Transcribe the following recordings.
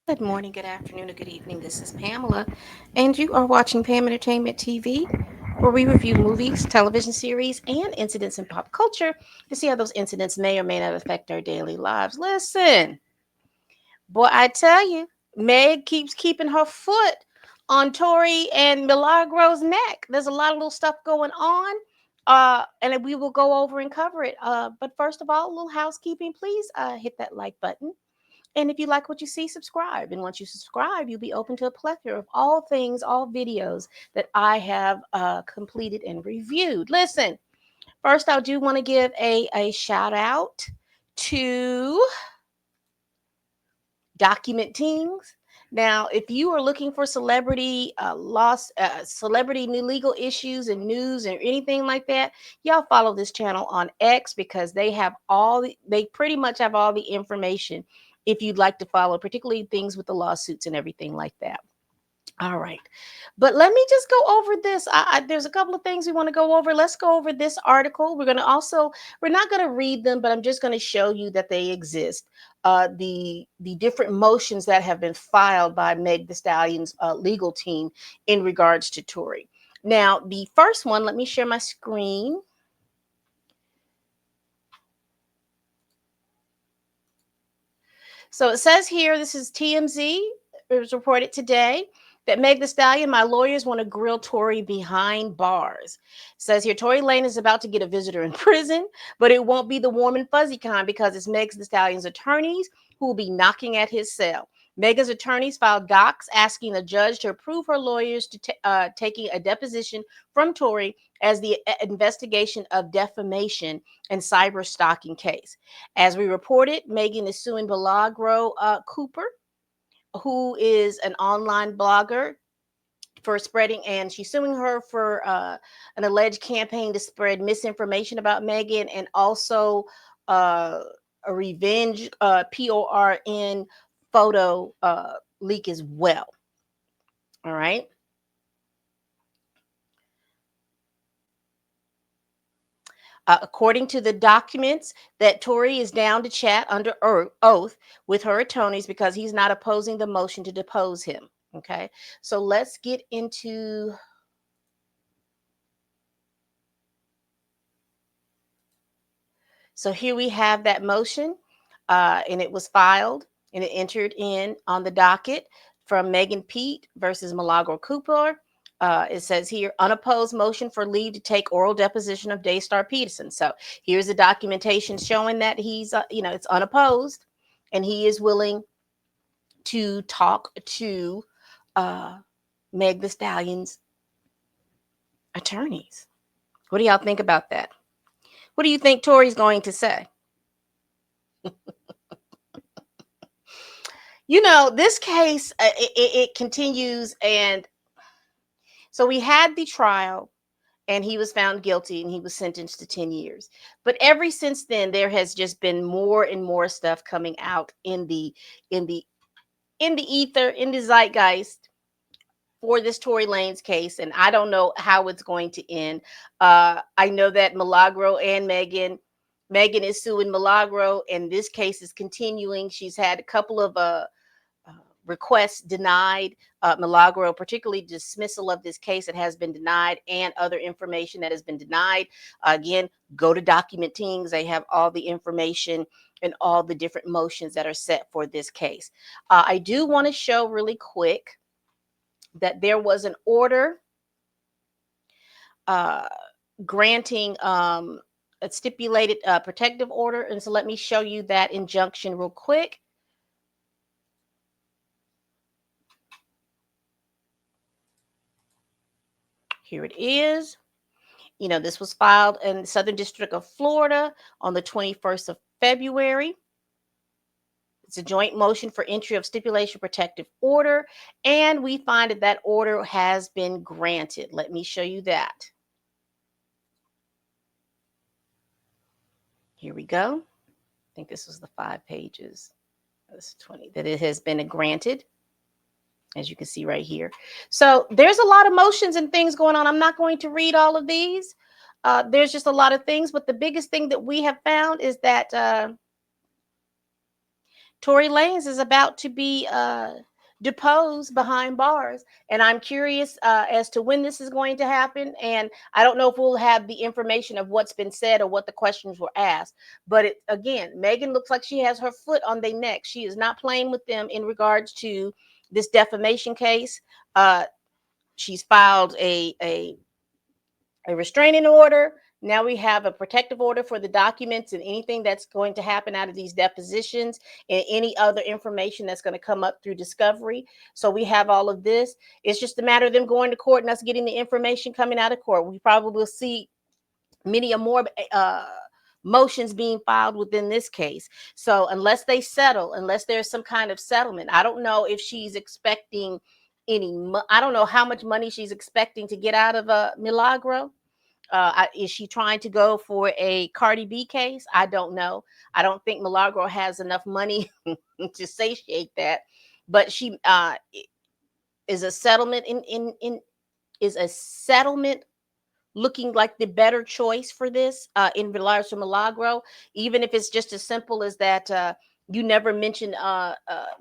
Good morning, good afternoon, or good evening. This is Pamela, and you are watching Pam Entertainment TV, where we review movies, television series, and incidents in pop culture to see how those incidents may or may not affect our daily lives. Listen, boy, I tell you, Meg keeps keeping her foot on Tory and Milagro's neck. There's a lot of little stuff going on. And we will go over and cover it. But first of all, a little housekeeping, please hit that like button. And if you like what you see, subscribe. And once you subscribe, you'll be open to a plethora of all things, all videos that I have completed and reviewed. Listen, first, I do want to give a shout out to Document Teens. Now, if you are looking for celebrity celebrity new legal issues and news and anything like that, y'all follow this channel on X because they pretty much have all the information if you'd like to follow, particularly things with the lawsuits and everything like that. All right. But let me just go over this. There's a couple of things we want to go over. Let's go over this article. We're not going to read them, but I'm just going to show you that they exist. The different motions that have been filed by Meg the Stallion's legal team in regards to Tory. Now, the first one, let me share my screen. So it says here, this is TMZ. It was reported today that Meg the Stallion, my lawyers want to grill Tory behind bars. It says here, Tory Lane is about to get a visitor in prison, but it won't be the warm and fuzzy kind because it's Meg the Stallion's attorneys who will be knocking at his cell. Mega's attorneys filed docs asking the judge to approve her lawyers to taking a deposition from Tory as the investigation of defamation and cyber stalking case. As we reported, Megan is suing Milagro Cooper, who is an online blogger, for spreading, and she's suing her for an alleged campaign to spread misinformation about Megan and also uh, a revenge PORN photo leak as well. All right. According to the documents, that Tory is down to chat under oath with her attorneys because he's not opposing the motion to depose him. Okay, so let's get into. So here we have that motion, and it was filed and it entered in on the docket from Megan Pete versus Milagro Cooper. It says here, unopposed motion for leave to take oral deposition of Daystar Peterson. So here's the documentation showing that he's, it's unopposed, and he is willing to talk to uh, Meg the Stallion's attorneys. What do y'all think about that? What do you think Tory's going to say? This case, it continues. And so we had the trial and he was found guilty and he was sentenced to 10 years. But ever since then, there has just been more and more stuff coming out in the in the ether, in the zeitgeist for this Tory Lanez case. And I don't know how it's going to end. I know that Milagro and Megan is suing Milagro, and this case is continuing. She's had a couple of uh, requests denied. Milagro, particularly dismissal of this case that has been denied, and other information that has been denied. Again, go to Document Teams. They have all the information and all the different motions that are set for this case. I do want to show really quick that there was an order uh, granting a stipulated protective order. And so let me show you that injunction real quick. Here it is. This was filed in the Southern District of Florida on the 21st of February. It's a joint motion for entry of stipulation protective order, and we find that that order has been granted. Let me show you that. Here we go. I think this was the 5 pages. This 20 that it has been granted, as you can see right here. So there's a lot of motions and things going on. I'm not going to read all of these. There's just a lot of things, but the biggest thing that we have found is that Tory Lanez is about to be deposed behind bars, and I'm curious as to when this is going to happen. And I don't know if we'll have the information of what's been said or what the questions were asked. But again, Megan looks like she has her foot on their neck. She is not playing with them in regards to this defamation case. Uh, she's filed a restraining order. Now we have a protective order for the documents and anything that's going to happen out of these depositions and any other information that's going to come up through discovery. So we have all of this. It's just a matter of them going to court and us getting the information coming out of court. We probably will see many more motions being filed within this case. So unless they settle, unless there's some kind of settlement, I don't know if she's expecting I don't know how much money she's expecting to get out of Milagro. Is she trying to go for a Cardi B case? I don't know. I don't think Milagro has enough money to satiate that. But she is a settlement in is a settlement looking like the better choice for this in regards to Milagro, even if it's just as simple as that you never mention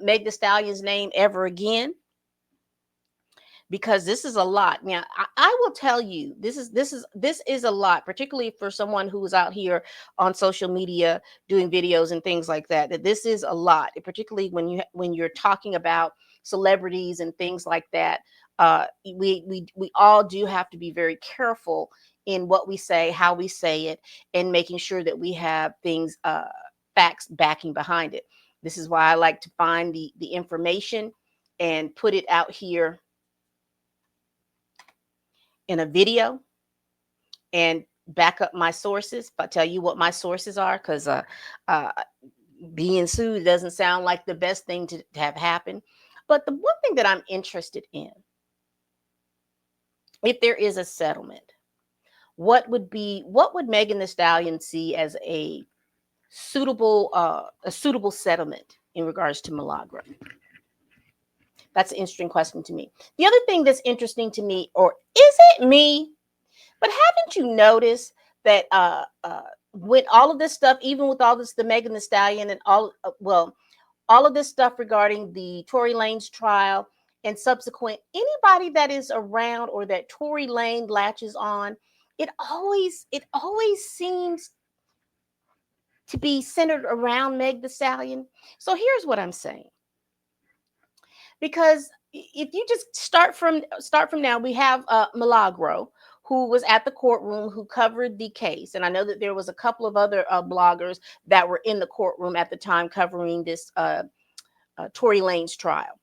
Meg The Stallion's name ever again, because this is a lot. Now, I will tell you, this is a lot, particularly for someone who is out here on social media doing videos and things like that. That this is a lot, particularly when you're talking about celebrities and things like that. We all do have to be very careful in what we say, how we say it, and making sure that we have things, facts backing behind it. This is why I like to find the information and put it out here in a video and back up my sources. But tell you what my sources are, because uh, being sued doesn't sound like the best thing to have happen. But the one thing that I'm interested in, if there is a settlement, what would Megan The Stallion see as a suitable settlement in regards to Milagro? That's an interesting question to me. The other thing that's interesting to me, or is it me? But haven't you noticed that with all of this stuff, even with all this, the Megan The Stallion and all of this stuff regarding the Tory Lanez trial and subsequent, anybody that is around or that Tory Lanez latches on, it always seems to be centered around Meg The Stallion. So here's what I'm saying. Because if you just start from now, we have Milagro, who was at the courtroom, who covered the case, and I know that there was a couple of other bloggers that were in the courtroom at the time covering this Tory Lanez trial.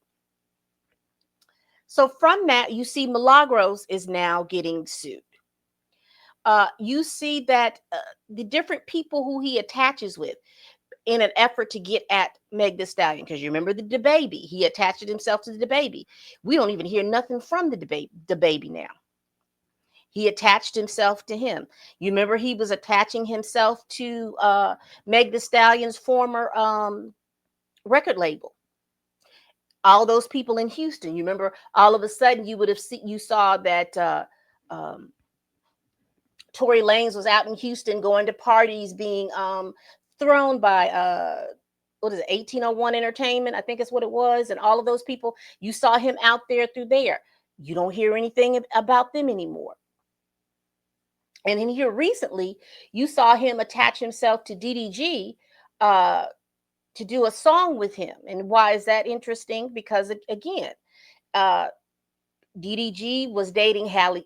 So from that, you see Milagros is now getting sued. You see that the different people who he attaches with in an effort to get at Meg The Stallion, because you remember the baby, he attached himself to the baby. We don't even hear nothing from the baby now. He attached himself to him. You remember he was attaching himself to Meg The Stallion's former record label. All those people in Houston. You remember all of a sudden you saw that Tory Lanez was out in Houston going to parties being thrown by what is it, 1801 Entertainment, I think is what it was, and all of those people, you saw him out there through there. You don't hear anything about them anymore. And in here recently, you saw him attach himself to DDG to do a song with him. And why is that interesting? Because again, DDG was dating Halle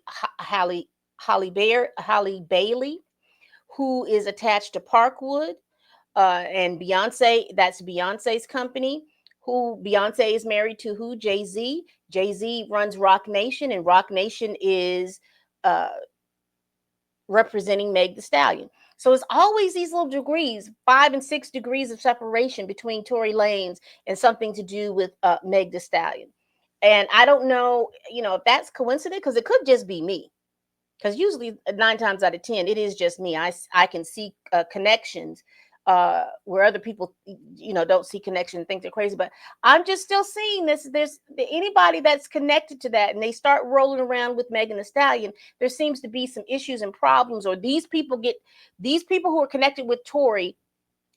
Bailey, who is attached to Parkwood, and Beyonce. That's Beyonce's company. Who Beyonce is married to? Who? Jay-Z. Jay-Z runs Rock Nation, and Rock Nation is representing Meg The Stallion. So it's always these little degrees, 5 and 6 degrees of separation between Tory Lanez and something to do with Meg The Stallion. And I don't know, if that's coincidence, because it could just be me. Because usually 9 times out of 10, it is just me. I can see connections where other people, don't see connections and think they're crazy. But I'm just still seeing this. There's anybody that's connected to that and they start rolling around with Megan The Stallion, there seems to be some issues and problems, or these people who are connected with Tory,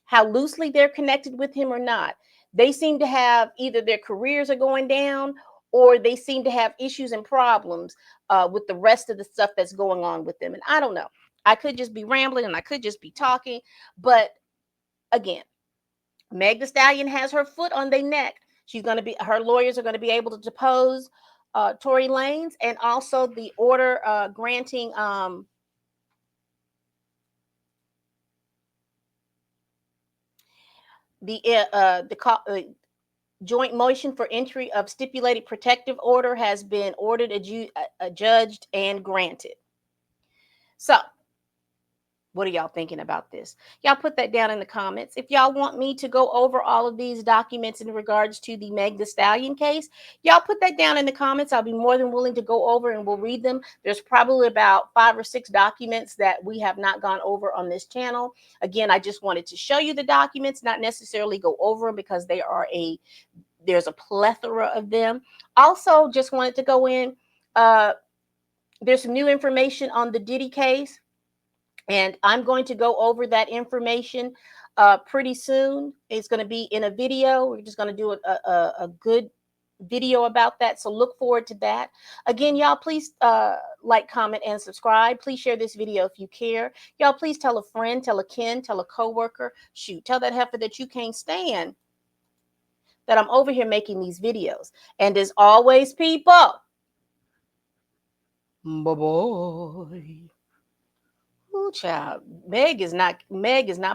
how loosely they're connected with him or not. They seem to have either their careers are going down, or they seem to have issues and problems with the rest of the stuff that's going on with them. And I don't know. I could just be rambling and I could just be talking. But again, Meg the Stallion has her foot on their neck. Her lawyers are going to be able to depose Tory Lanez, and also the order granting the joint motion for entry of stipulated protective order has been ordered, adjudged, and granted. So, what are y'all thinking about this? Y'all put that down in the comments. If y'all want me to go over all of these documents in regards to the Meg the Stallion case, y'all put that down in the comments. I'll be more than willing to go over and we'll read them. There's probably about 5 or 6 documents that we have not gone over on this channel. Again, I just wanted to show you the documents, not necessarily go over them, because there's a plethora of them. Also, just wanted to go in. There's some new information on the Diddy case, and I'm going to go over that information pretty soon. It's going to be in a video. We're just going to do a good video about that. So look forward to that. Again, y'all, please like, comment, and subscribe. Please share this video if you care. Y'all, please tell a friend, tell a kin, tell a coworker. Shoot, tell that heifer that you can't stand that I'm over here making these videos. And as always, people, bye-bye. Ooh, child. Meg is not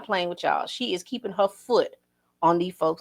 playing with y'all. She is keeping her foot on these folks.